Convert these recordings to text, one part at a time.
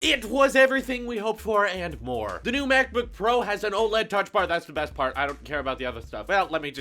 It was everything we hoped for and more. The new MacBook Pro has an OLED touch bar. That's the best part. I don't care about the other stuff. Well, let me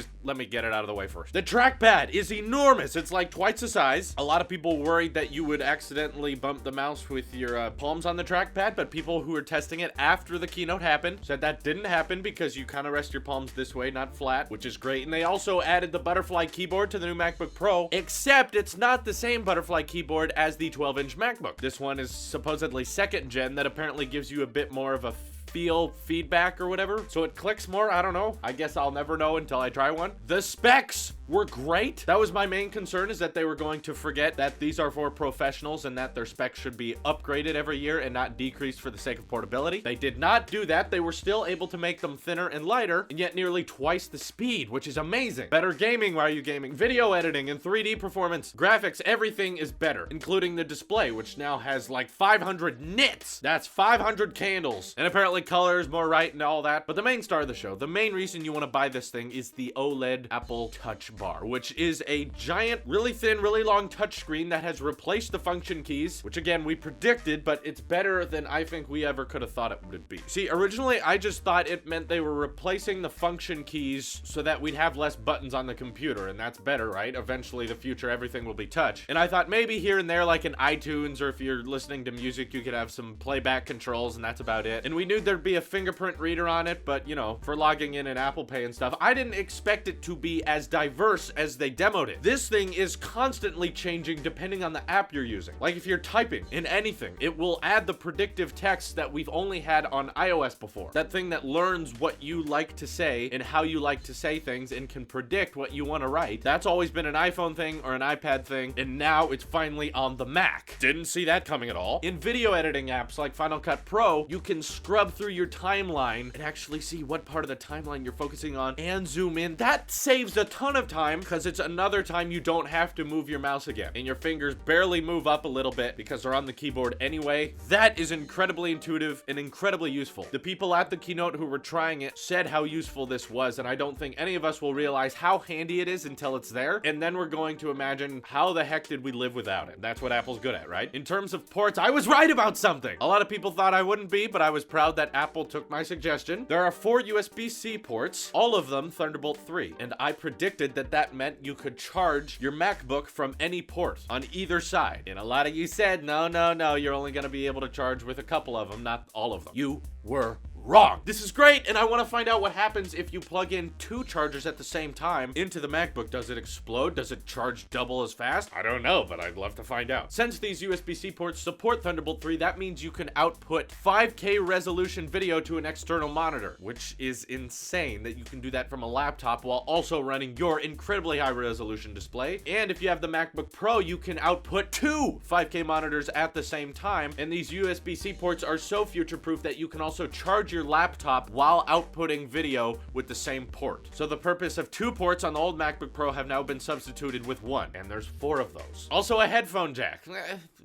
get it out of the way first. The trackpad is enormous. It's like twice the size. A lot of people worried that you would accidentally bump the mouse with your palms on the trackpad, but people who were testing it after the keynote happened said that didn't happen because you kind of rest your palms this way, not flat, which is great. And they also added the butterfly keyboard to the new MacBook Pro, except it's not the same butterfly keyboard as the 12-inch MacBook. This one is supposedly second gen that apparently gives you a bit more of a feel feedback or whatever, so it clicks more. I don't know. I guess I'll never know until I try one. The specs were great. That was my main concern, is that they were going to forget that these are for professionals and that their specs should be upgraded every year and not decreased for the sake of portability. They did not do that. They were still able to make them thinner and lighter, and yet nearly twice the speed, which is amazing. Better gaming while you're gaming, video editing, and 3D performance, graphics, everything is better, including the display, which now has like 500 nits. That's 500 candles, and apparently colors more right and all that. But the main star of the show, the main reason you want to buy this thing, is the OLED Apple Touch Bar, which is a giant, really thin, really long touchscreen that has replaced the function keys, which again, we predicted, but it's better than I think we ever could have thought it would be. See, originally, I just thought it meant they were replacing the function keys so that we'd have less buttons on the computer, and that's better, right? Eventually, the future, everything will be touch. And I thought maybe here and there, like in iTunes, or if you're listening to music, you could have some playback controls, and that's about it. And we knew there'd be a fingerprint reader on it, but you know, for logging in Apple Pay and stuff, I didn't expect it to be as diverse as they demoed it. This thing is constantly changing depending on the app you're using. Like if you're typing in anything, it will add the predictive text that we've only had on iOS before. That thing that learns what you like to say and how you like to say things and can predict what you want to write. That's always been an iPhone thing or an iPad thing, and now it's finally on the Mac. Didn't see that coming at all. In video editing apps like Final Cut Pro, you can scrub through your timeline and actually see what part of the timeline you're focusing on and zoom in. That saves a ton of time because it's another time you don't have to move your mouse again and your fingers barely move up a little bit because they're on the keyboard anyway. That is incredibly intuitive and incredibly useful. The people at the keynote who were trying it said how useful this was, and I don't think any of us will realize how handy it is until it's there, and then we're going to imagine how the heck did we live without it. That's what Apple's good at, right? In terms of ports, I was right about something. A lot of people thought I wouldn't be, but I was proud that Apple took my suggestion. There are 4 USB-C ports, all of them Thunderbolt 3, and I predicted that that meant you could charge your MacBook from any port on either side. And a lot of you said, no, you're only gonna be able to charge with a couple of them, not all of them. You were wrong. This is great, and I want to find out what happens if you plug in 2 chargers at the same time into the MacBook. Does it explode? Does it charge double as fast? I don't know, but I'd love to find out. Since these USB-C ports support Thunderbolt 3, that means you can output 5K resolution video to an external monitor, which is insane that you can do that from a laptop while also running your incredibly high resolution display. And if you have the MacBook Pro, you can output 2 5K monitors at the same time, and these USB-C ports are so future-proof that you can also charge your laptop while outputting video with the same port. So the purpose of 2 ports on the old MacBook Pro have now been substituted with 1, and there's 4 of those. Also a headphone jack,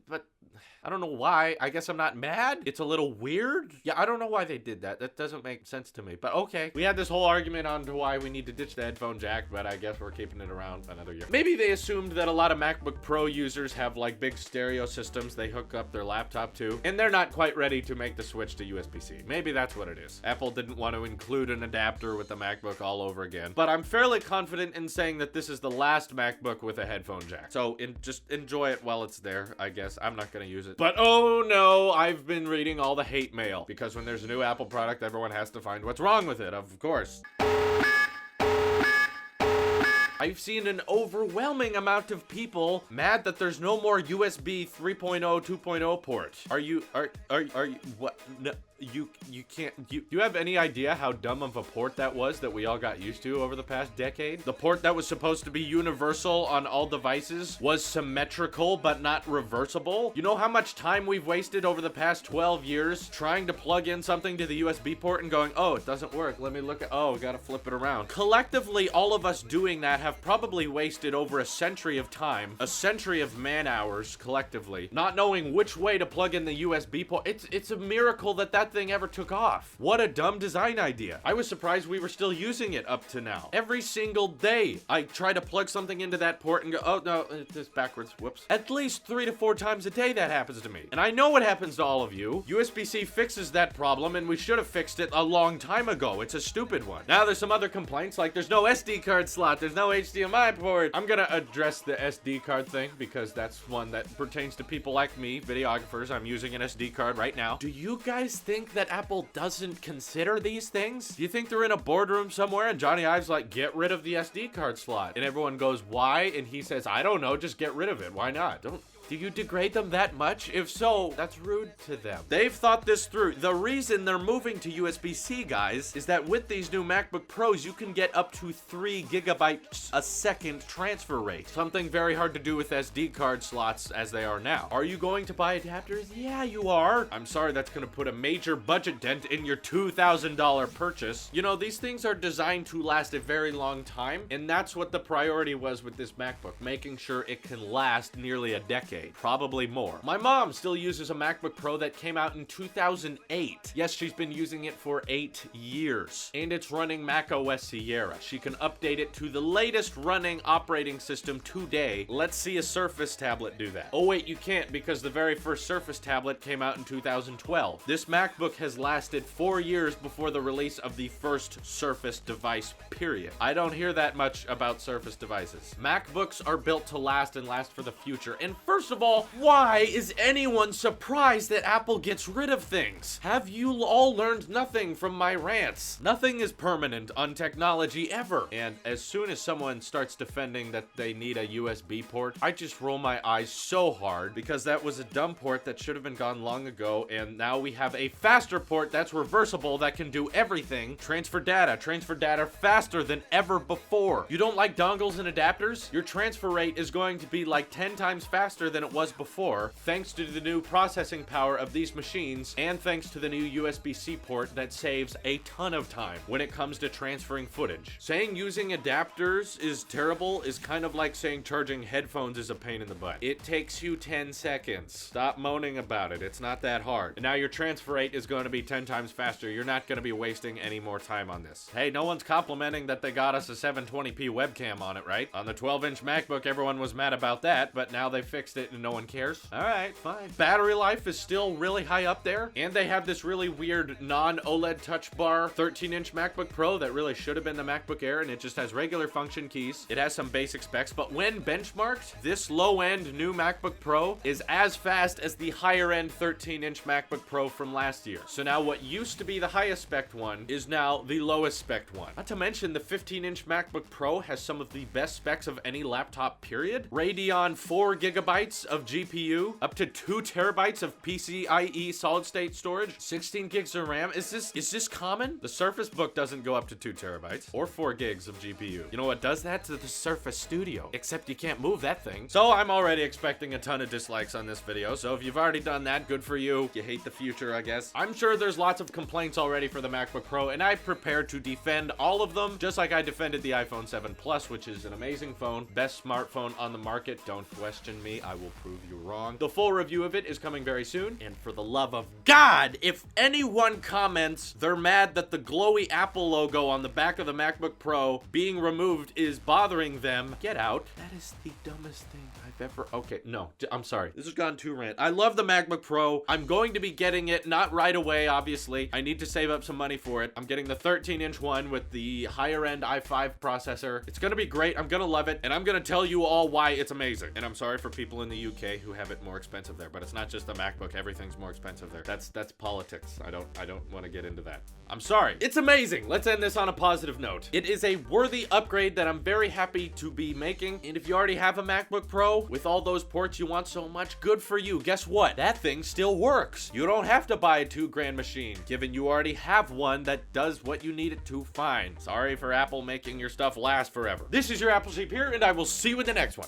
but I don't know why. I guess I'm not mad. It's a little weird. Yeah, I don't know why they did that. That doesn't make sense to me, but okay. We had this whole argument on to why we need to ditch the headphone jack, but I guess we're keeping it around another year. Maybe they assumed that a lot of MacBook Pro users have like big stereo systems they hook up their laptop to, and they're not quite ready to make the switch to USB-C. Maybe that's what it is. Apple didn't want to include an adapter with the MacBook all over again, but I'm fairly confident in saying that this is the last MacBook with a headphone jack. So just enjoy it while it's there, I guess. I'm not gonna use it. But oh no, I've been reading all the hate mail, because when there's a new Apple product, everyone has to find what's wrong with it, of course. I've seen an overwhelming amount of people mad that there's no more USB 3.0, 2.0 port. Are you, what? No. You can't, you have any idea how dumb of a port that was that we all got used to over the past decade? The port that was supposed to be universal on all devices was symmetrical but not reversible. You know how much time we've wasted over the past 12 years trying to plug in something to the USB port and going, oh, it doesn't work. Let me look at, oh, gotta flip it around. Collectively, all of us doing that have probably wasted over a century of time, a century of man hours collectively, not knowing which way to plug in the USB port. It's a miracle that thing ever took off. What a dumb design idea. I was surprised we were still using it up to now. Every single day, I try to plug something into that port and go, oh no, it's backwards, whoops. At least 3 to 4 times a day that happens to me. And I know what happens to all of you. USB-C fixes that problem, and we should have fixed it a long time ago. It's a stupid one. Now there's some other complaints, like there's no SD card slot, there's no HDMI port. I'm gonna address the SD card thing because that's one that pertains to people like me, videographers. I'm using an SD card right now. Do you guys think that Apple doesn't consider these things? Do you think they're in a boardroom somewhere and Johnny Ive's like, get rid of the SD card slot? And everyone goes, why? And he says, I don't know, just get rid of it. Why not? Do you degrade them that much? If so, that's rude to them. They've thought this through. The reason they're moving to USB-C, guys, is that with these new MacBook Pros, you can get up to 3 gigabytes a second transfer rate. Something very hard to do with SD card slots as they are now. Are you going to buy adapters? Yeah, you are. I'm sorry, that's gonna put a major budget dent in your $2,000 purchase. You know, these things are designed to last a very long time, and that's what the priority was with this MacBook, making sure it can last nearly a decade. Probably more. My mom still uses a MacBook Pro that came out in 2008. Yes, she's been using it for 8 years. And it's running macOS Sierra. She can update it to the latest running operating system today. Let's see a Surface tablet do that. Oh wait, you can't, because the very first Surface tablet came out in 2012. This MacBook has lasted 4 years before the release of the first Surface device, period. I don't hear that much about Surface devices. MacBooks are built to last and last for the future. And first of all, why is anyone surprised that Apple gets rid of things? Have you all learned nothing from my rants? Nothing is permanent on technology ever. And as soon as someone starts defending that they need a USB port, I just roll my eyes so hard, because that was a dumb port that should have been gone long ago, and now we have a faster port that's reversible that can do everything. Transfer data faster than ever before. You don't like dongles and adapters? Your transfer rate is going to be like 10 times faster than it was before, thanks to the new processing power of these machines, and thanks to the new USB-C port that saves a ton of time when it comes to transferring footage. Saying using adapters is terrible is kind of like saying charging headphones is a pain in the butt. It takes you 10 seconds. Stop moaning about it. It's not that hard. And now your transfer rate is going to be 10 times faster. You're not going to be wasting any more time on this. Hey, no one's complimenting that they got us a 720p webcam on it, right? On the 12-inch MacBook, everyone was mad about that, but now they fixed it and no one cares. All right, fine. Battery life is still really high up there, and they have this really weird non-OLED touch bar 13-inch MacBook Pro that really should have been the MacBook Air, and it just has regular function keys. It has some basic specs, but when benchmarked, this low-end new MacBook Pro is as fast as the higher-end 13-inch MacBook Pro from last year. So now what used to be the highest spec one is now the lowest spec one. Not to mention the 15-inch MacBook Pro has some of the best specs of any laptop, period. Radeon 4 gigabytes of GPU, up to 2 terabytes of PCIe solid-state storage, 16 gigs of RAM. Is this common? The Surface Book doesn't go up to 2 terabytes or 4 gigs of GPU. You know what does that? To the Surface Studio. Except you can't move that thing. So I'm already expecting a ton of dislikes on this video. So if you've already done that, good for you. You hate the future, I guess. I'm sure there's lots of complaints already for the MacBook Pro, and I'm prepared to defend all of them, just like I defended the iPhone 7 Plus, which is an amazing phone. Best smartphone on the market. Don't question me. I will prove you wrong. The full review of it is coming very soon. And for the love of God, if anyone comments they're mad that the glowy Apple logo on the back of the MacBook Pro being removed is bothering them, get out. That is the dumbest thing I've ever... Okay, no, I'm sorry. This has gone too rant. I love the MacBook Pro. I'm going to be getting it, not right away, obviously. I need to save up some money for it. I'm getting the 13-inch one with the higher-end i5 processor. It's gonna be great. I'm gonna love it, and I'm gonna tell you all why it's amazing. And I'm sorry for people in the UK who have it more expensive there, but it's not just the MacBook. Everything's more expensive there. That's politics. I don't want to get into that. I'm sorry. It's amazing. Let's end this on a positive note. It is a worthy upgrade that I'm very happy to be making. And if you already have a MacBook Pro with all those ports you want so much, good for you. Guess what? That thing still works. You don't have to buy a $2,000 machine, given you already have one that does what you need it to fine. Sorry for Apple making your stuff last forever. This is your Apple Sheep here, and I will see you in the next one.